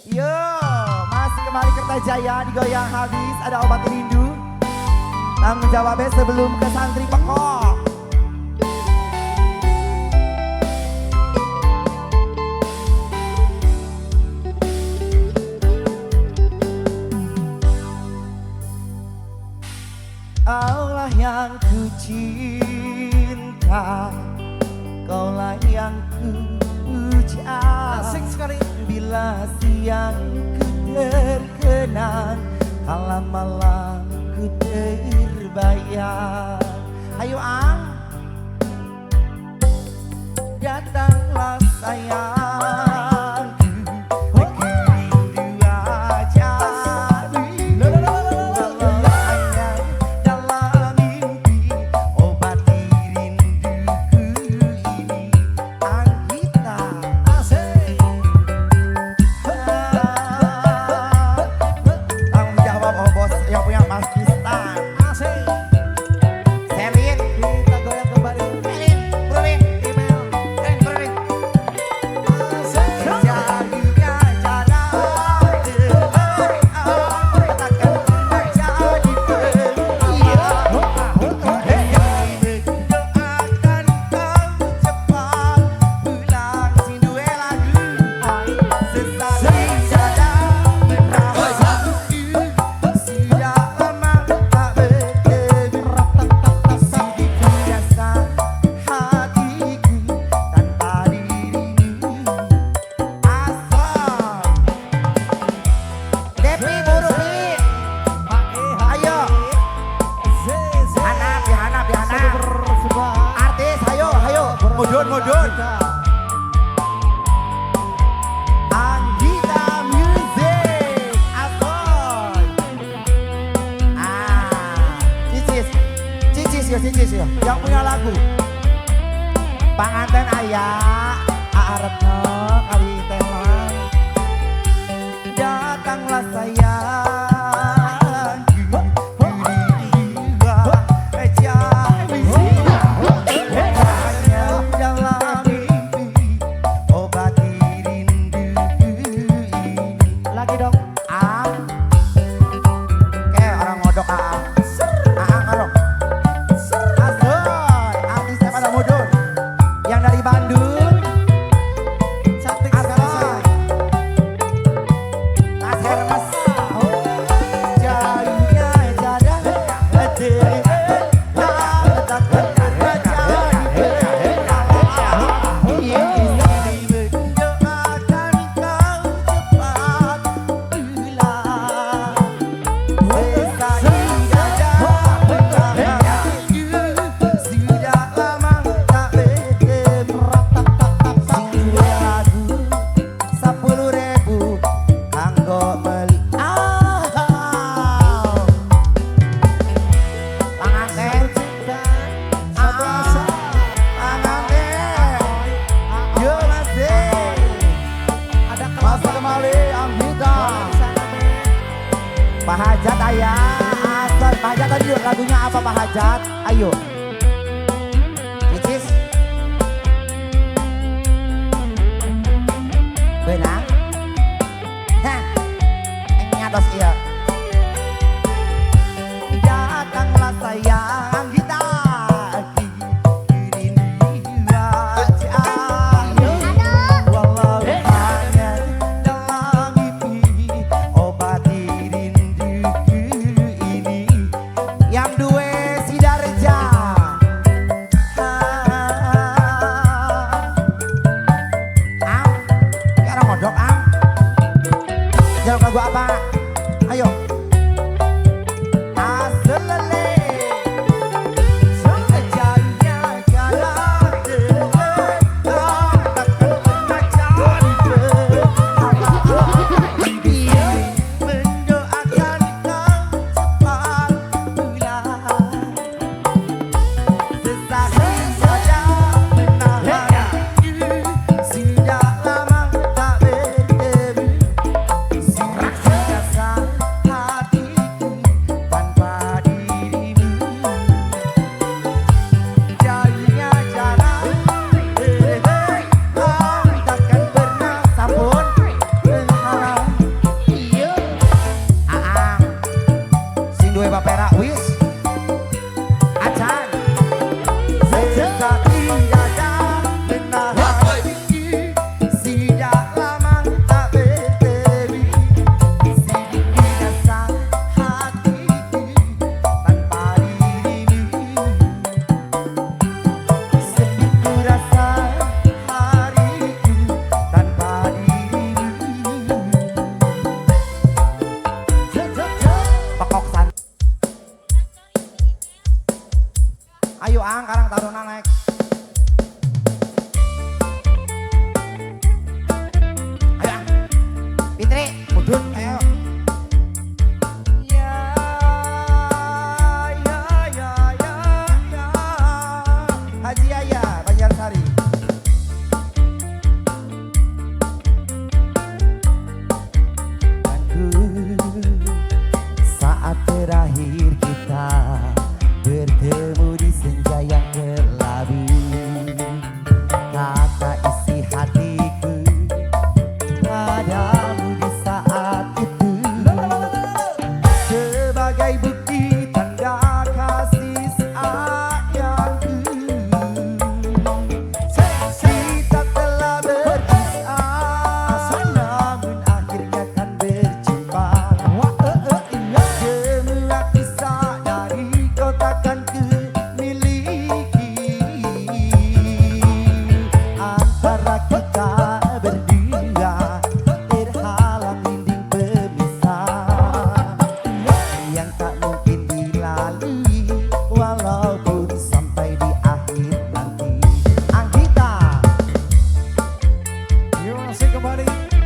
Yo, masih kembali Kertajaya digoyang habis. Ada obat rindu. Tanggung jawabnya sebelum ke santri pekok. Allah yang ku cinta, kaulah yang ku puja. Asik sekali. Bila siang ku terkenang, kala malam ku terbayang. Ayo Ang, datanglah sayang. Mudun. Anggita Music Asoy. Cicis ya yang punya lagu panganten ayah arepno kali telang. Datanglah sayang. Pak Hajat ayah, Asal Pak Hajat tadi lagunya apa Pak Hajat? Ayo. Cicis. Benar. Hah. Nyatos iya. Datanglah sayang kita. Lagu apa? Ayo. Aselele. Sejauhnya jalan mendoakan kau cepat pulang. Sesali saja menahan sudah lama tak bertemu.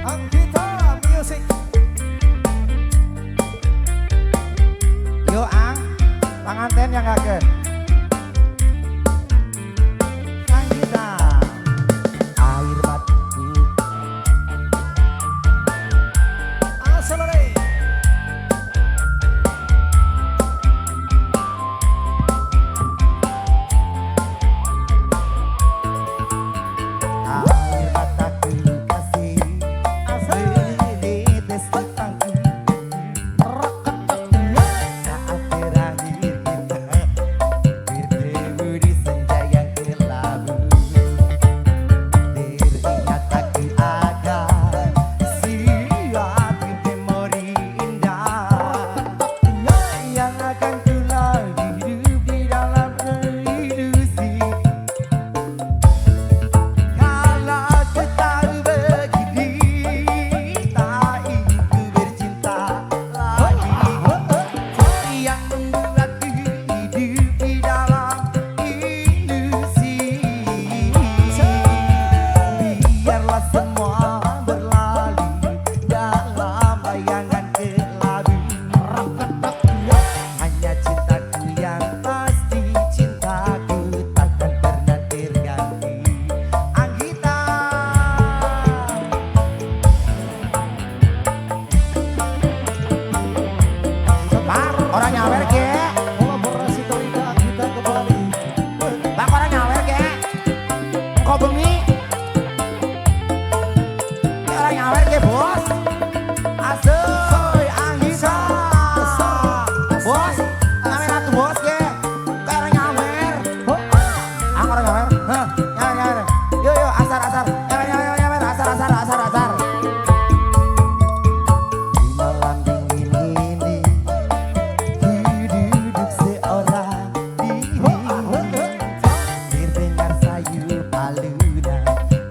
Anggita Music. Yo ang panganten yang kaget. Anggita air mataku Accelerate. air mataku kasih menitis di pangku saat terakhir kita bertemu di senja yang kelabu. Teringat aku akan suatu memori indah yang akan tulang hidup di dalam ilusi. Kalau ku tahu begini, tak ingin ku bercinta lagi. Yang membuatku hidup di dalam ilusi. Biarlah semua berlalu dalam bayangan kelabu. Hanya cintaku yang pasti, cintaku takkan pernah terganti. Anggita Bang, orang nyawer ke? Kolaborasi Torika Anggita kembali. Bang, orang nyawer ke? Kok bengi? Ini orang nyawer ke bos? Asoy, Anggita bos, nyawer atu bos ke? Kayak orang nyawer. Orang nyawer? Hah, nyawer. Yo, asar. Nyawer, asar. Di malam dingin ini ku duduk seorang diri, terdengar sayup alunan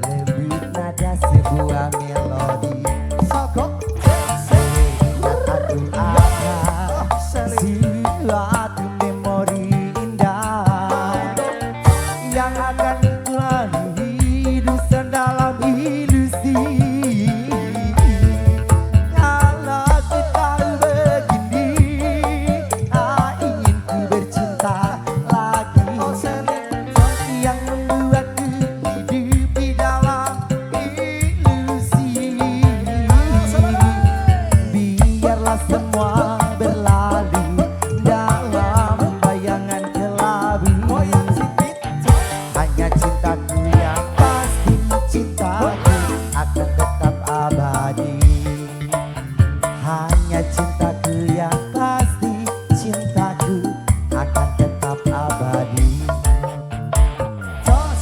lembut nada sebuah melodi. Sagok. Teringat aku akan suatu memori indah yang akan selalu hidup dalam ilusi. Kalau ku tahu begini, tak ingin ku bercinta lagi. Yang membuatku hidup di dalam ilusi. Biarlah semua berlalu dalam bayangan kelabu. Hanya cintaku yang pasti, cintaku akan tetap abadi. Hanya cintaku yang pasti, cintaku akan tetap abadi. Jos.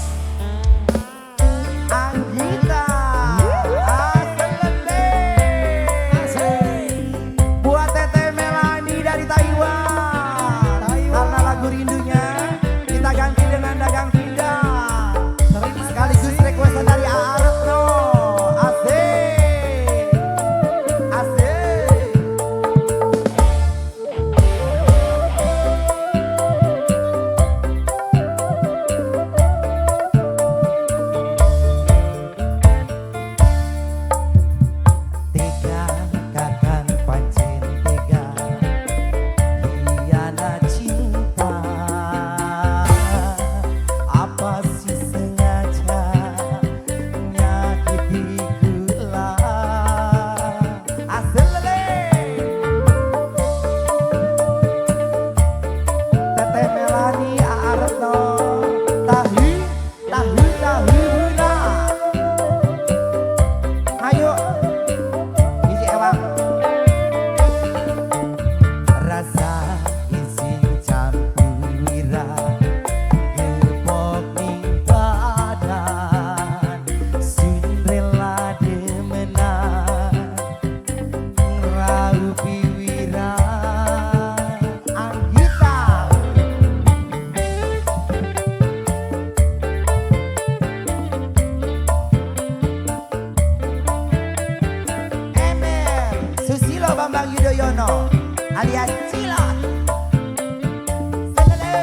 Anggita buat Teteh Melani dari Taiwan. Karena lagu rindunya kita ganti dengan Dagang Pindah. Sekaligus requestan dari Aretno. Asik. Tega kakang pancen tega hianat cinta. Apa sih sengaja nyakitiku lah. Aselele Teteh Melani Aretno tahu buna. Ayo isi ewang rasa izin campur wira gepok ning badan sun rela demenan ngraupi wira. Anggita Emil Susilo Bambang Yudhoyono alias Cilot. Selele.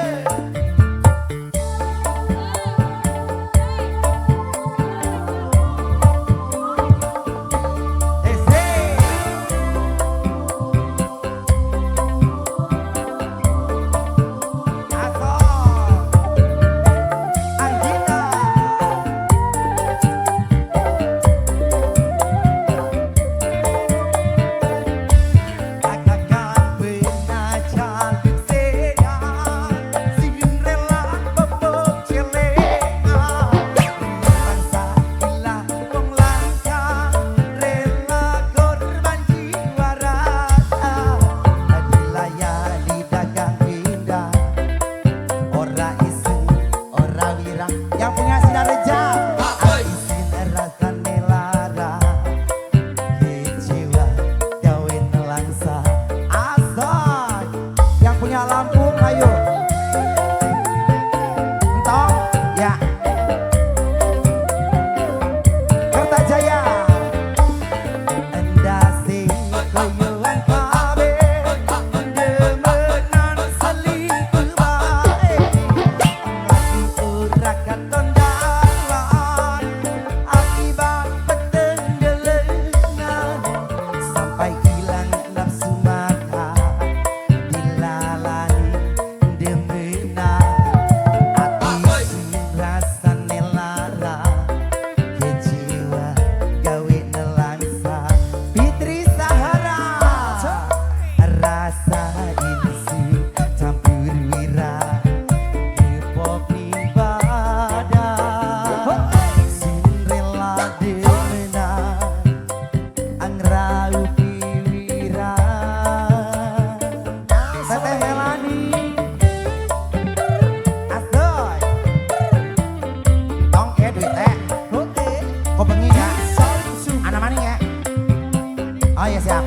Oh ya siap.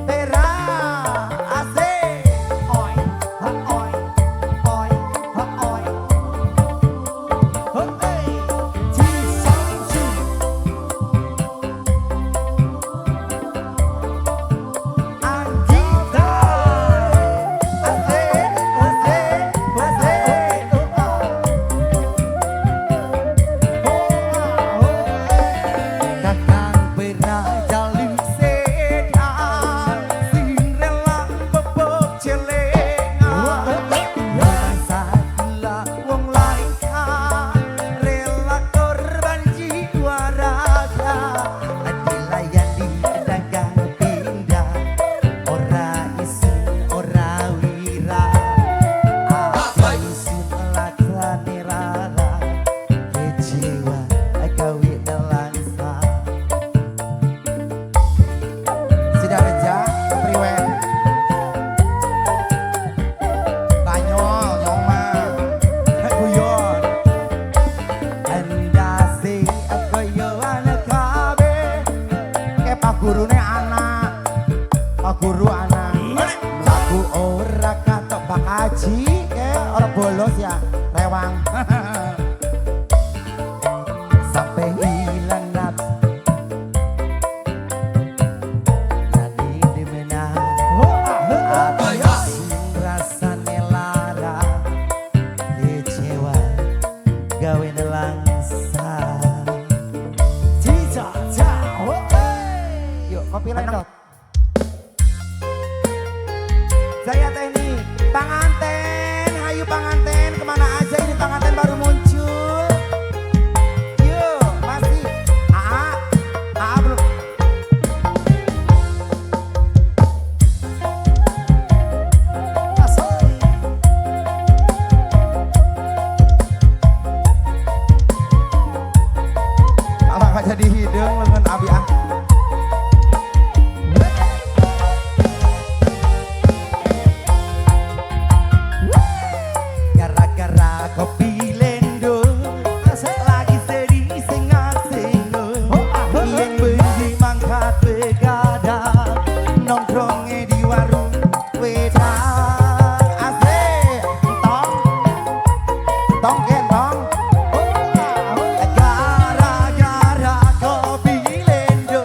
Tera asik. Oi, ha oi, oi, ha oi. Hey, Ji Sang Ji. Anggita. Asik, asik, asik. Kakang pernah jalin sedan, sing rela bebek celengan. Masa gila wong lain kan, rela korban jiwa raga. Adilayan di dagang pindah, ora isin ora wira. Apa isin laklane rara, kecewa gawe nelangsa. Sudah reja, priwen. Tanyol, nyoma, guyon. Endase guyon kabe. Pak gurune anak, pak guru anak. Lagu ora katok Pak Haji, ora bolos ya, rewang. Sampai hilang nafsu. Jadi dimenang apa sing rasane lara, kecewa gawe nelangsa. Ji Cha Cha. Hey. Yuk kopi lendot. Saya Teknik Panganten, hayu Panganten, kemana aja ini Panganten baru muncul. Yuk masih AA belum. Asai. Kalau nggak jadi hidung lengan abi ah. Gara-gara kopi lendo, lagi sedih sing asing. Yang bendi mangkat begadang, nongkrongnya di warung wedang. Asik, tong, tong gendong. Gara-gara kopi lendo,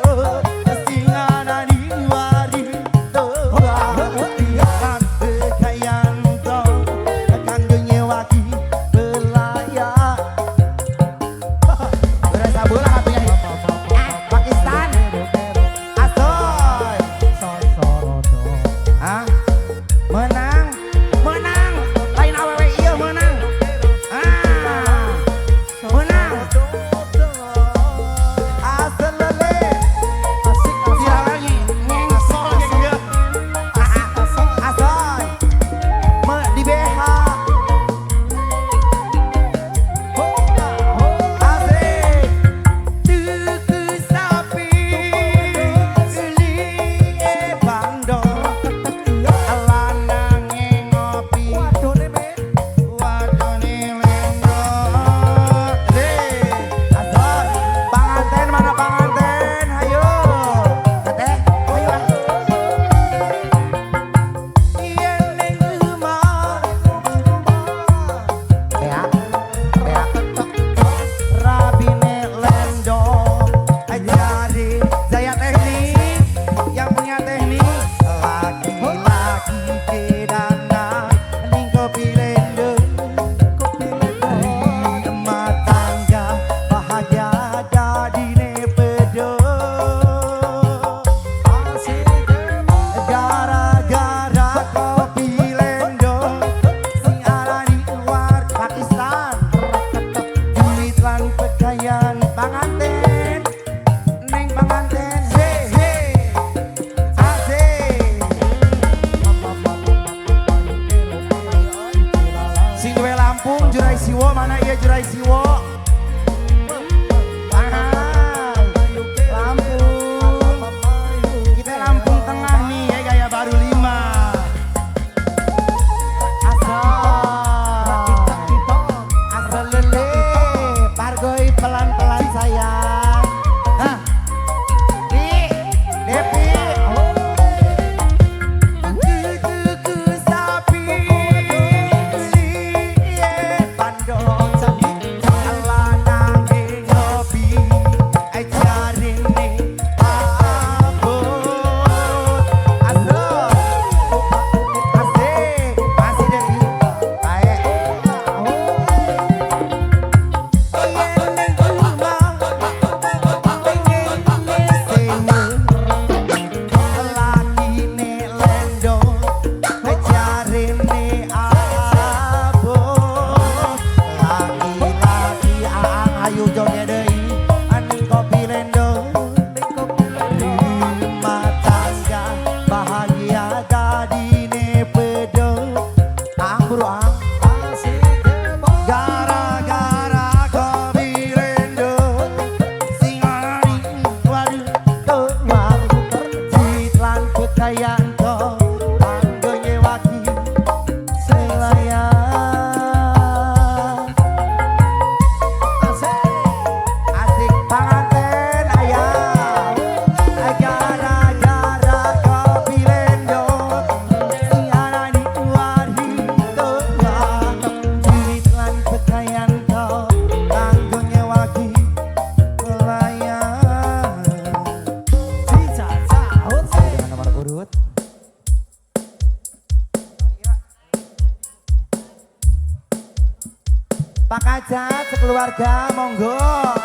keluarga monggo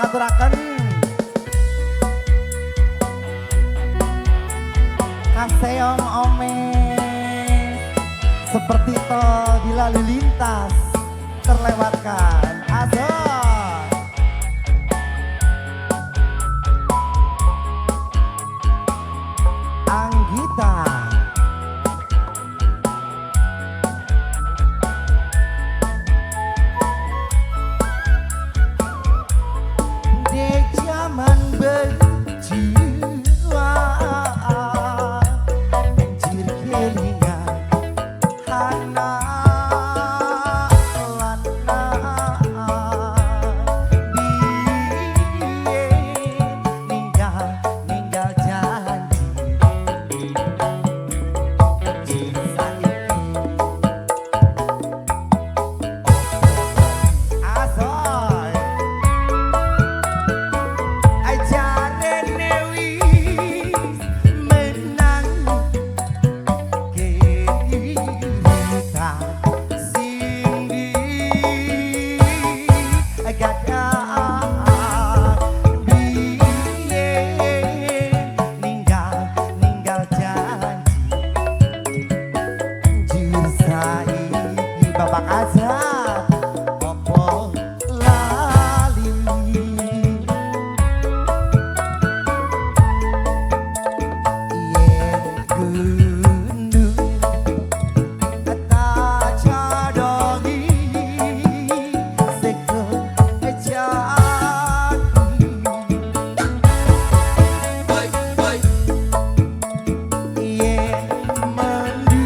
aturaken kaseong ome seperti tol di lalu lintas terlewatkan azan Anggita di zaman berjiwa banjir kelingan anak Bapak aja opo lali yen gunung tak cadongi seko jati yen mendu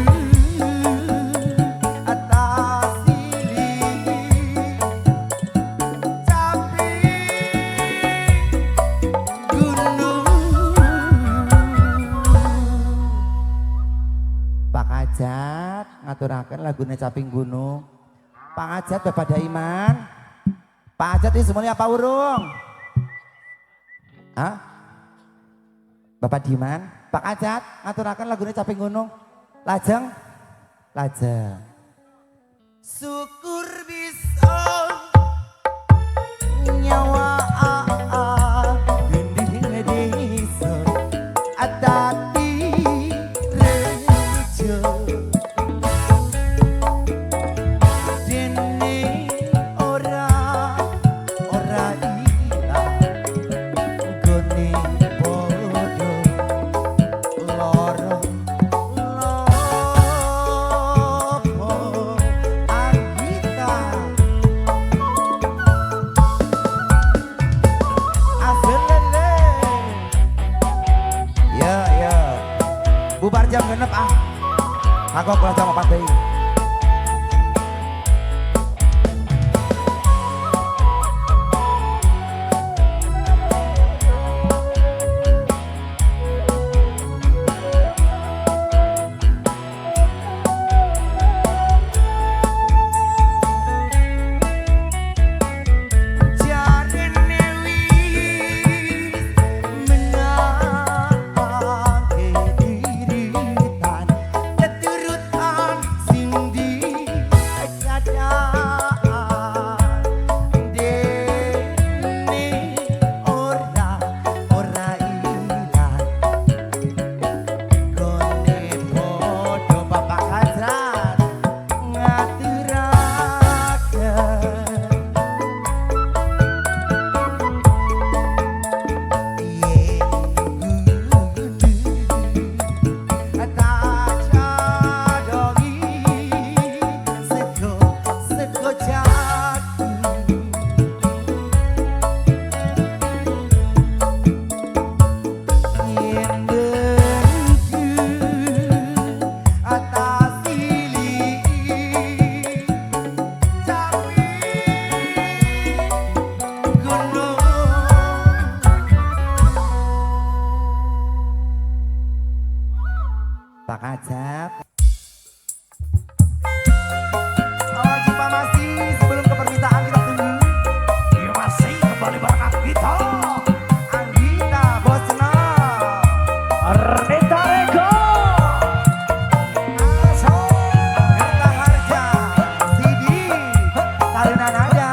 Ajat ngaturaken lagune Caping Gunung. Pak Ajat Bapak Daiman. Pak Ajat ini semuanya apa urung? Hah? Bapak Diman, Pak Ajat ngaturaken lagune Caping Gunung. Lajeng? Lajeng. Syukur bisa nyawa gending desa adati bubar jam genep aku kelas sama Pak Dei. Pak Ajat. Oh, jumpa masih sebelum ke permintaan kita tunggu. Iya masih kembali bareng Anggita. Anggita Bosna. Ardita Ego. Aso. Erta Harja. Sidi. Taruna Nada.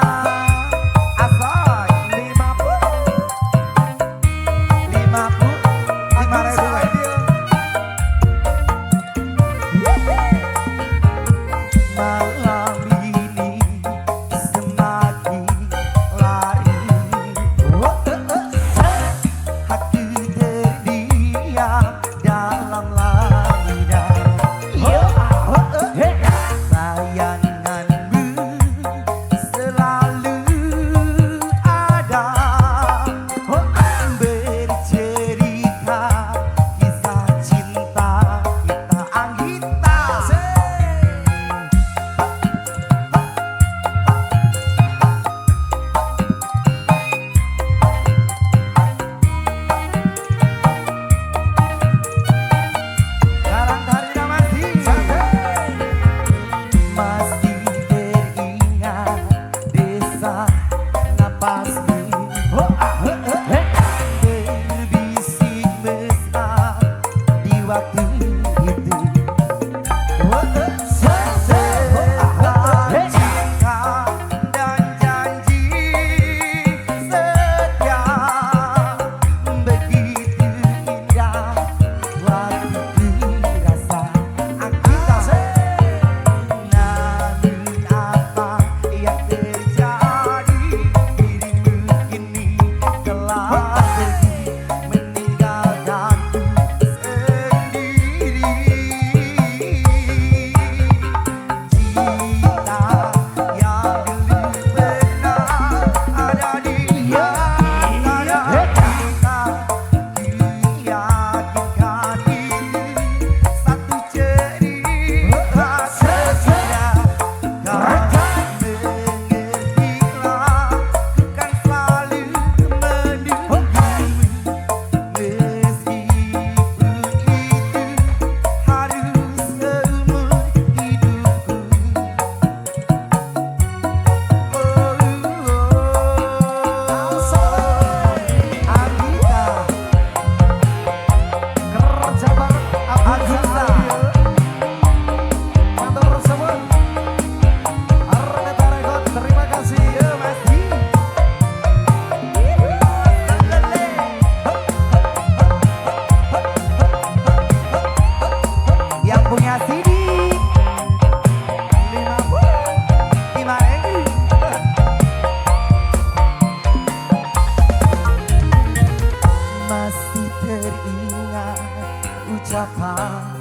ucapan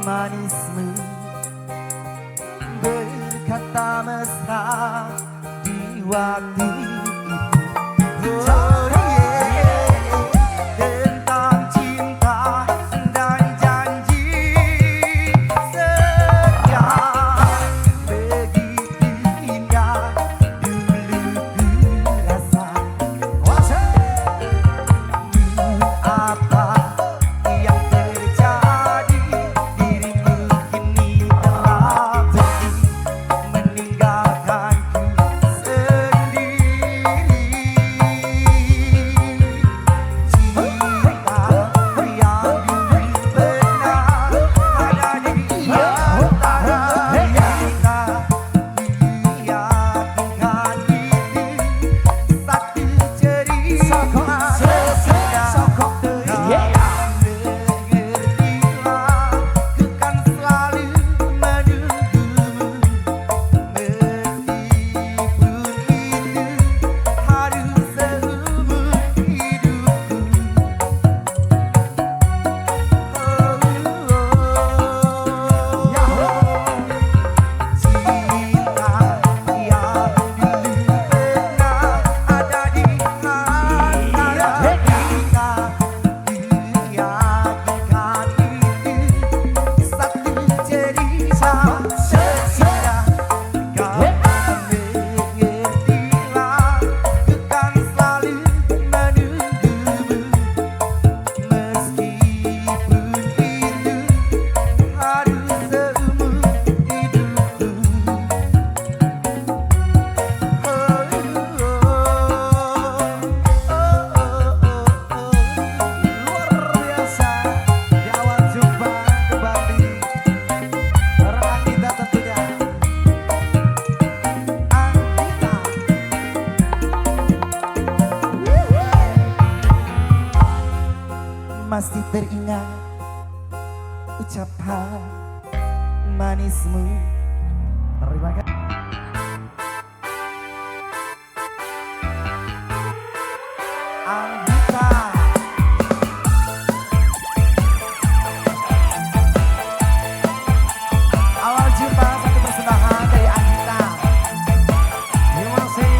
manismu berkata mesra di waktu itu. Oh yeah, tentang cinta dan janji setia, begitu indah dulu ku rasa. Apa yang terjadi, dirimu kini telah pergi meninggalkanku sendiri. Cinta yang dulu pernah ada di antara kita, diyakinkan itu satu cerita sesungguhnya. Mengertilah, ku kan selalu menunggumu, meskipun itu harus seumur hidupku. Cinta yang dulu pernah ada di antara kita, diyakinkan itu satu cerita sesungguhnya. Kau mengertilah, ku kan selalu menunggumu, meskipun itu harus seumur hidupku. Luar biasa, di awal jumpa kembali orang kita tentunya. Anggita masih teringat ucapan manismu. Terima kasih. Anggita, awal jumpa satu persembahan dari Anggita. Terima kasih.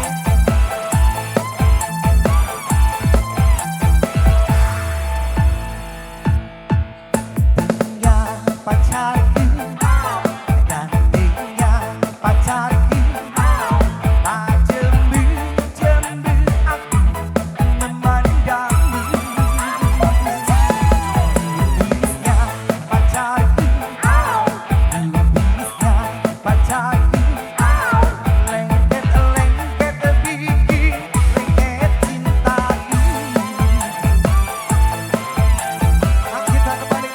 Tinggal pacarku, gantinya pacarku, tak jembu-jembu aku memandangmu. Bisnya pacarku, bisnya pacarku, lengket-lengket bikin lengket cintaku. Kita kembali.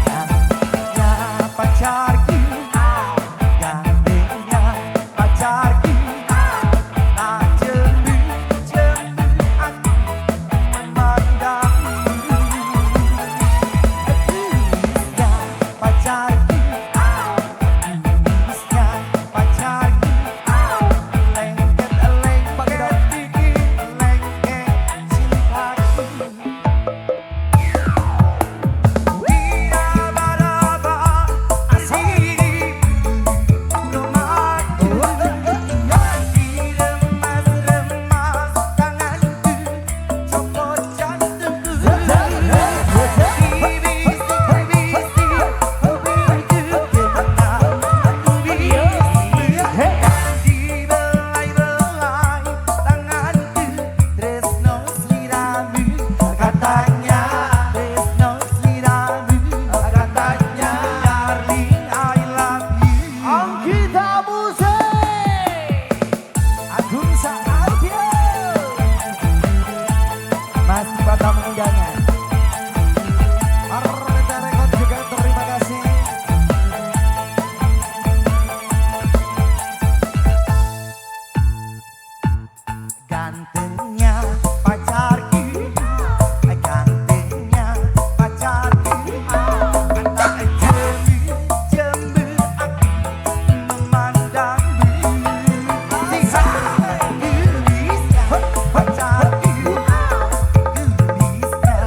Gantengnya pacarku, gantengnya pacarku, tak jembu-jembu aku memandangmu. Bisnya pacarku, bisnya pacarku, lengket-lengket bikin lengket cintaku. Katanya Tresno sliramu, katanya darling I love you. Anggita Musik, Agung Saatio, Mas Batam undangan. Arta Rekod juga terima kasih. Gantengnya pacarku, gantengnya pacarku, tak jembu-jembu aku memandangmu. Bisnya pacarku, bisnya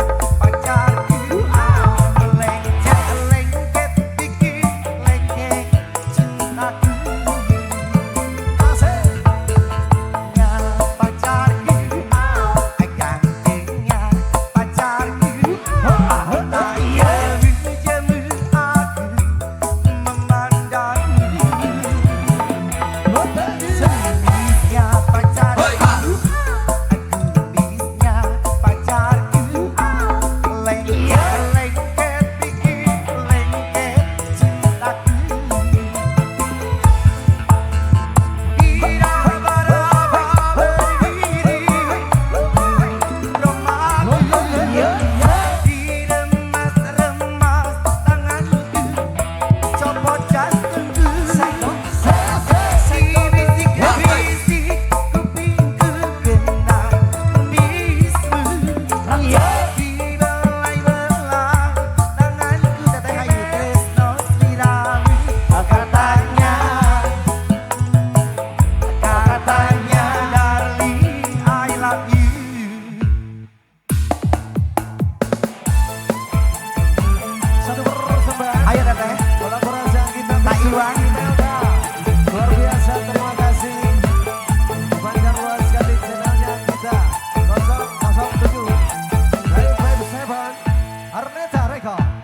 Arneta Record.